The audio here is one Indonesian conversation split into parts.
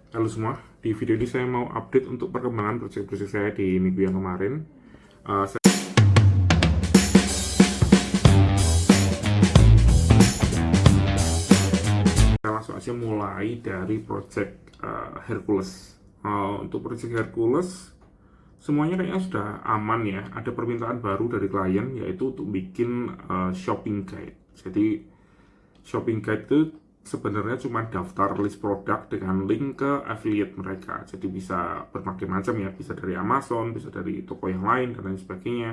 Halo semua, di video ini saya mau update untuk perkembangan proyek-proyek saya di minggu yang kemarin. Saya langsung aja mulai dari proyek Hercules. Untuk proyek Hercules, semuanya kayaknya sudah aman ya. Ada permintaan baru dari klien, yaitu untuk bikin shopping guide. Jadi, shopping guide itu sebenarnya cuma daftar list produk dengan link ke affiliate mereka. Jadi bisa berbagai macam ya, bisa dari Amazon, bisa dari toko yang lain dan lain sebagainya.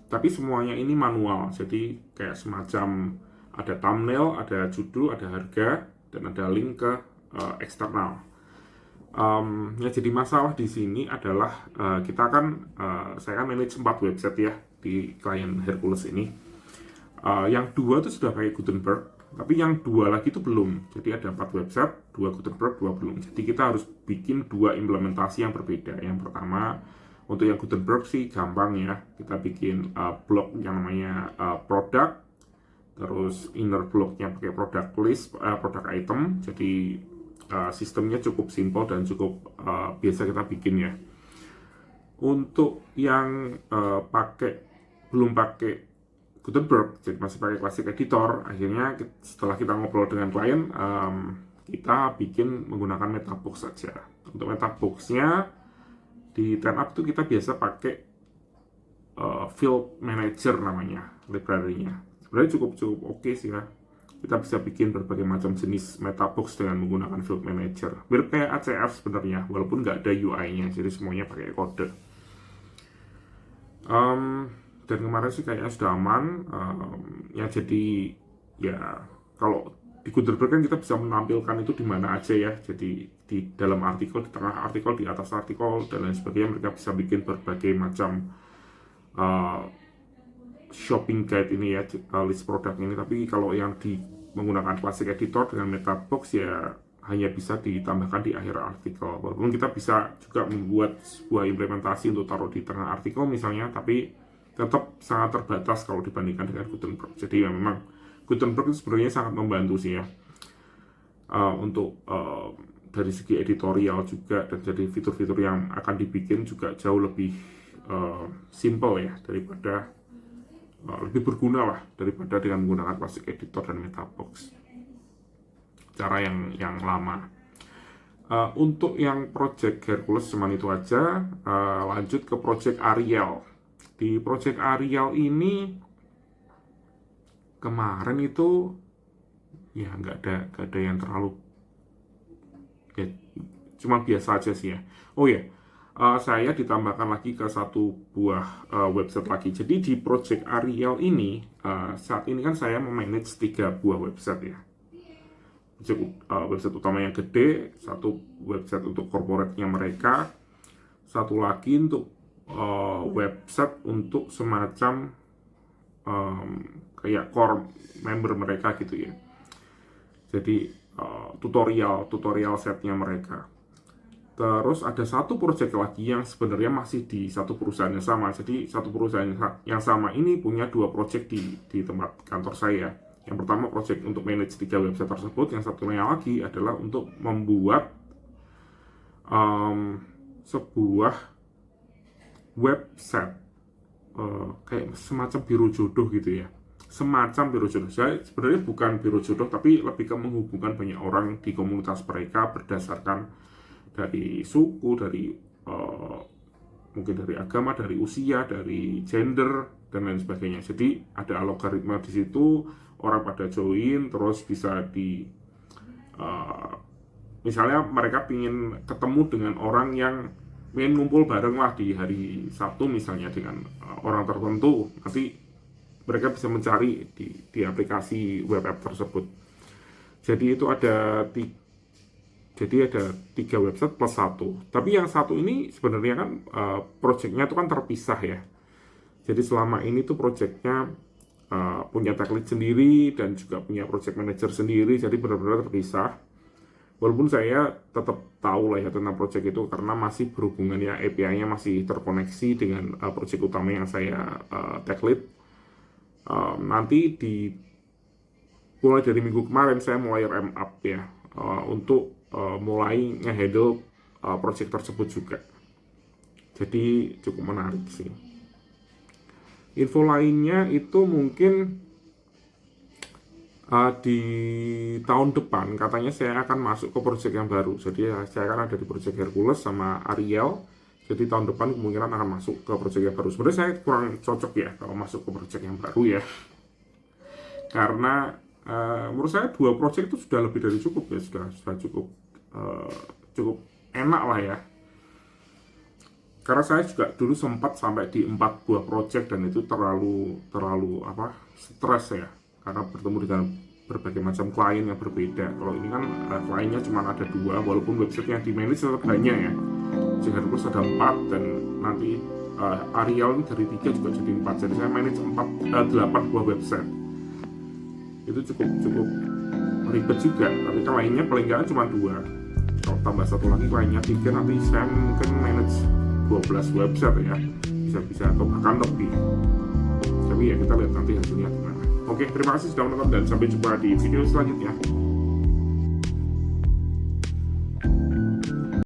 Tapi semuanya ini manual, jadi kayak semacam ada thumbnail, ada judul, ada harga, dan ada link ke eksternal. Ya jadi masalah di sini adalah kita kan saya kan manage 4 website ya di klien Hercules ini. Yang 2 itu sudah pakai Gutenberg, tapi yang 2 lagi itu belum. Jadi ada 4 website, 2 Gutenberg, 2 belum. Jadi kita harus bikin 2 implementasi yang berbeda. Yang pertama, untuk yang Gutenberg sih gampang ya. Kita bikin blog yang namanya produk, terus inner blognya pakai product list, product item. Jadi sistemnya cukup simple dan cukup biasa kita bikin ya. Untuk yang belum pakai Gutenberg, jadi masih pakai Classic Editor, akhirnya setelah kita ngobrol dengan klien, kita bikin menggunakan Metabox saja. Untuk Metabox-nya di TurnUp itu kita biasa pakai Field Manager namanya, library-nya. Sebenarnya cukup oke sih ya. Kita bisa bikin berbagai macam jenis Metabox dengan menggunakan Field Manager. Mirip kayak ACF sebenarnya, walaupun nggak ada UI-nya, jadi semuanya pakai kode. Dan kemarin sih kayaknya sudah aman. Ya jadi ya kalau di Gutenberg kan kita bisa menampilkan itu di mana aja ya. Jadi di dalam artikel, di tengah artikel, di atas artikel dan lain sebagainya, mereka bisa bikin berbagai macam shopping guide ini ya, list produk ini. Tapi kalau yang menggunakan Classic Editor dengan Metabox ya hanya bisa ditambahkan di akhir artikel. Walaupun kita bisa juga membuat sebuah implementasi untuk taruh di tengah artikel misalnya, tapi tetap sangat terbatas kalau dibandingkan dengan Gutenberg. Jadi ya memang Gutenberg itu sebenarnya sangat membantu sih ya untuk dari segi editorial juga, dan jadi fitur-fitur yang akan dibikin juga jauh lebih simple ya, daripada lebih berguna lah daripada dengan menggunakan Classic Editor dan Metabox, cara yang lama. Untuk yang project Hercules cuma itu aja. Lanjut ke project Ariel. Di project Ariel ini kemarin itu ya nggak ada yang terlalu ya, cuma biasa aja sih ya. Oh ya, saya ditambahkan lagi ke satu buah website lagi. Jadi di project Ariel ini saat ini kan saya memanage 3 buah website ya. Website utama yang gede, satu website untuk corporate-nya mereka, satu lagi untuk website untuk semacam kayak core member mereka gitu ya. Jadi tutorial setnya mereka. Terus ada satu project lagi yang sebenarnya masih di satu perusahaan yang sama. Jadi satu perusahaan yang sama ini punya 2 project di tempat kantor saya. Yang pertama project untuk manage 3 website tersebut. Yang satunya lagi adalah untuk membuat sebuah website kayak semacam biro jodoh gitu ya. Semacam biro jodoh. Saya sebenarnya bukan biro jodoh, tapi lebih ke menghubungkan banyak orang di komunitas mereka berdasarkan dari suku, dari mungkin dari agama, dari usia, dari gender dan lain sebagainya. Jadi ada algoritma di situ, orang pada join, terus bisa misalnya mereka ingin ketemu dengan orang yang ingin ngumpul bareng lah di hari Sabtu misalnya dengan orang tertentu, nanti mereka bisa mencari di aplikasi web app tersebut. Jadi itu ada 3 website plus 1. Tapi yang satu ini sebenarnya kan projectnya itu kan terpisah ya. Jadi selama ini tuh projectnya punya tech lead sendiri dan juga punya project manager sendiri, jadi benar-benar terpisah. Walaupun saya tetap tahu lah ya tentang project itu karena masih berhubungan ya, API-nya masih terkoneksi dengan project utama yang saya tech lead. Nanti mulai dari minggu kemarin saya mulai ramp up ya untuk mulai ngehandle project tersebut juga. Jadi cukup menarik sih. Info lainnya itu mungkin di tahun depan katanya saya akan masuk ke project yang baru. Jadi saya akan ada di project Hercules sama Ariel. Jadi tahun depan kemungkinan akan masuk ke project yang baru. Sebenarnya saya kurang cocok ya kalau masuk ke project yang baru ya. Karena menurut saya 2 project itu sudah lebih dari cukup ya, sudah cukup enak lah ya. Karena saya juga dulu sempat sampai di 4 buah project dan itu terlalu stres ya, karena bertemu dengan berbagai macam klien yang berbeda. Kalau ini kan kliennya cuma ada 2, walaupun website yang di manage tetap banyak ya. Project Hercules ada 4 dan nanti Ariel ini dari 3 juga jadi 4. Jadi saya manage 8 buah website. Itu cukup ribet juga, tapi kan lainnya paling nggak cuma 2. Kalau tambah 1 lagi lainnya 3, nanti saya mungkin manage 12 website ya, bisa atau bahkan lebih. Tapi ya kita lihat nanti hasilnya gimana. Oke, terima kasih sudah menonton dan sampai jumpa di video selanjutnya.